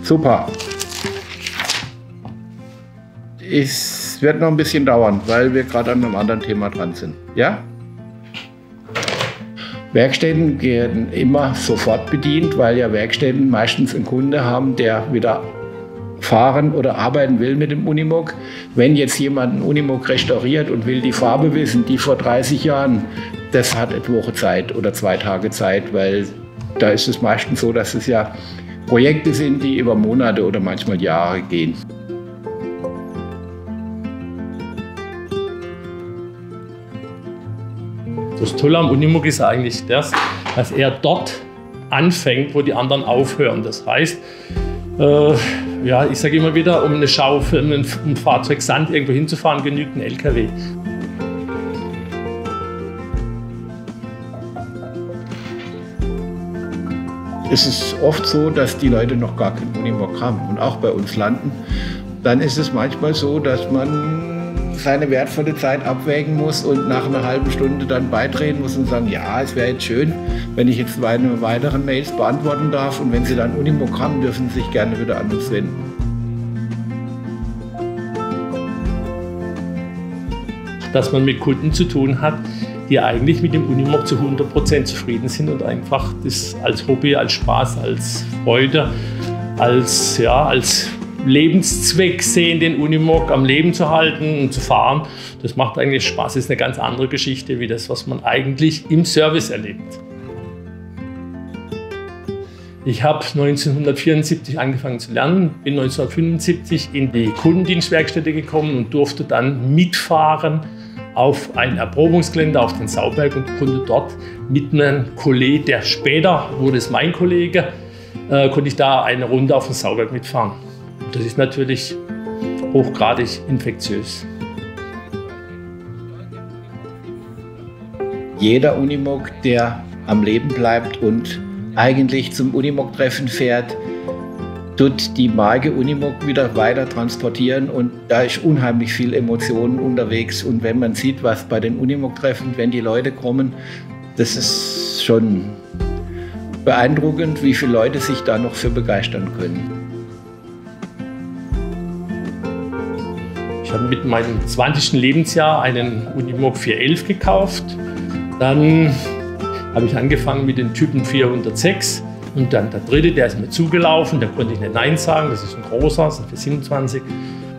Super. Es wird noch ein bisschen dauern, weil wir gerade an einem anderen Thema dran sind. Ja? Werkstätten werden immer sofort bedient, weil ja Werkstätten meistens einen Kunde haben, der wieder fahren oder arbeiten will mit dem Unimog. Wenn jetzt jemand einen Unimog restauriert und will die Farbe wissen, die vor 30 Jahren, das hat eine Woche Zeit oder 2 Tage Zeit, weil da ist es meistens so, dass es ja Projekte sind, die über Monate oder manchmal Jahre gehen. Das Tolle am Unimog ist eigentlich das, dass er dort anfängt, wo die anderen aufhören. Das heißt, ja, ich sage immer wieder, um eine Schaufel, um ein Fahrzeug Sand irgendwo hinzufahren, genügt ein LKW. Es ist oft so, dass die Leute noch gar keinen Unimog haben und auch bei uns landen. Dann ist es manchmal so, dass man seine wertvolle Zeit abwägen muss und nach einer halben Stunde dann beitreten muss und sagen, ja, es wäre jetzt schön, wenn ich jetzt meine weiteren Mails beantworten darf, und wenn Sie dann Unimog haben, dürfen Sie sich gerne wieder an uns wenden. Dass man mit Kunden zu tun hat, die eigentlich mit dem Unimog zu 100% zufrieden sind und einfach das als Hobby, als Spaß, als Freude, als Lebenszweck sehen, den Unimog am Leben zu halten und zu fahren. Das macht eigentlich Spaß. Das ist eine ganz andere Geschichte wie das, was man eigentlich im Service erlebt. Ich habe 1974 angefangen zu lernen, bin 1975 in die Kundendienstwerkstätte gekommen und durfte dann mitfahren auf ein Erprobungsgelände auf den Sauberg und konnte dort mit einem Kollegen, der später wurde es mein Kollege, konnte ich da eine Runde auf den Sauberg mitfahren. Das ist natürlich hochgradig infektiös. Jeder Unimog, der am Leben bleibt und eigentlich zum Unimog-Treffen fährt, tut die Marke Unimog wieder weiter transportieren, und da ist unheimlich viel Emotionen unterwegs. Und wenn man sieht, was bei den Unimog-Treffen, wenn die Leute kommen, das ist schon beeindruckend, wie viele Leute sich da noch für begeistern können. Ich habe mit meinem 20. Lebensjahr einen Unimog 411 gekauft. Dann habe ich angefangen mit dem Typen 406. Und dann der dritte, der ist mir zugelaufen, da konnte ich nicht Nein sagen. Das ist ein großer, das ist für 27.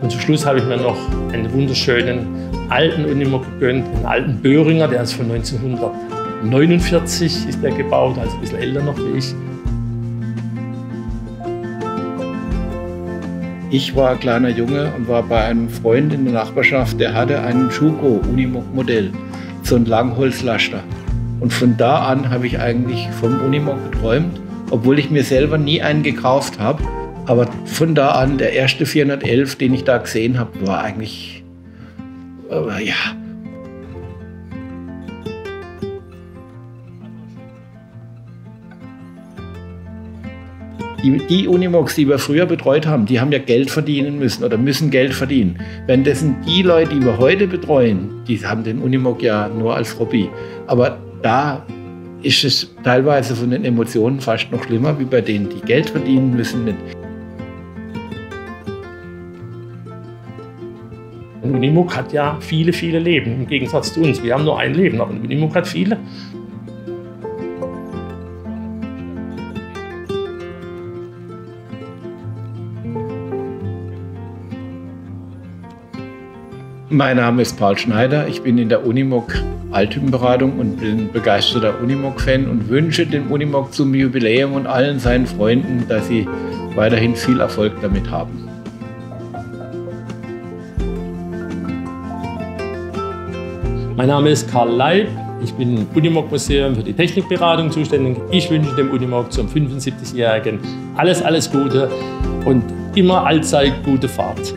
Und zum Schluss habe ich mir noch einen wunderschönen alten Unimog gegönnt, einen alten Böhringer, der ist von 1949 ist der gebaut, also ein bisschen älter noch wie ich. Ich war ein kleiner Junge und war bei einem Freund in der Nachbarschaft, der hatte einen Schuko Unimog-Modell, so ein Langholzlaster. Und von da an habe ich eigentlich vom Unimog geträumt, obwohl ich mir selber nie einen gekauft habe. Aber von da an, der erste 411, den ich da gesehen habe, war eigentlich, ja. Die Unimogs, die wir früher betreut haben, die haben ja Geld verdienen müssen oder müssen Geld verdienen. Währenddessen die Leute, die wir heute betreuen, die haben den Unimog ja nur als Hobby. Aber da ist es teilweise von den Emotionen fast noch schlimmer, wie bei denen, die Geld verdienen müssen. Ein Unimog hat ja viele, viele Leben, im Gegensatz zu uns. Wir haben nur ein Leben, aber ein Unimog hat viele. Mein Name ist Paul Schneider, ich bin in der Unimog Alttypenberatung und bin begeisterter Unimog-Fan und wünsche dem Unimog zum Jubiläum und allen seinen Freunden, dass sie weiterhin viel Erfolg damit haben. Mein Name ist Karl Leib, ich bin im Unimog-Museum für die Technikberatung zuständig. Ich wünsche dem Unimog zum 75-Jährigen alles Gute und immer allzeit gute Fahrt.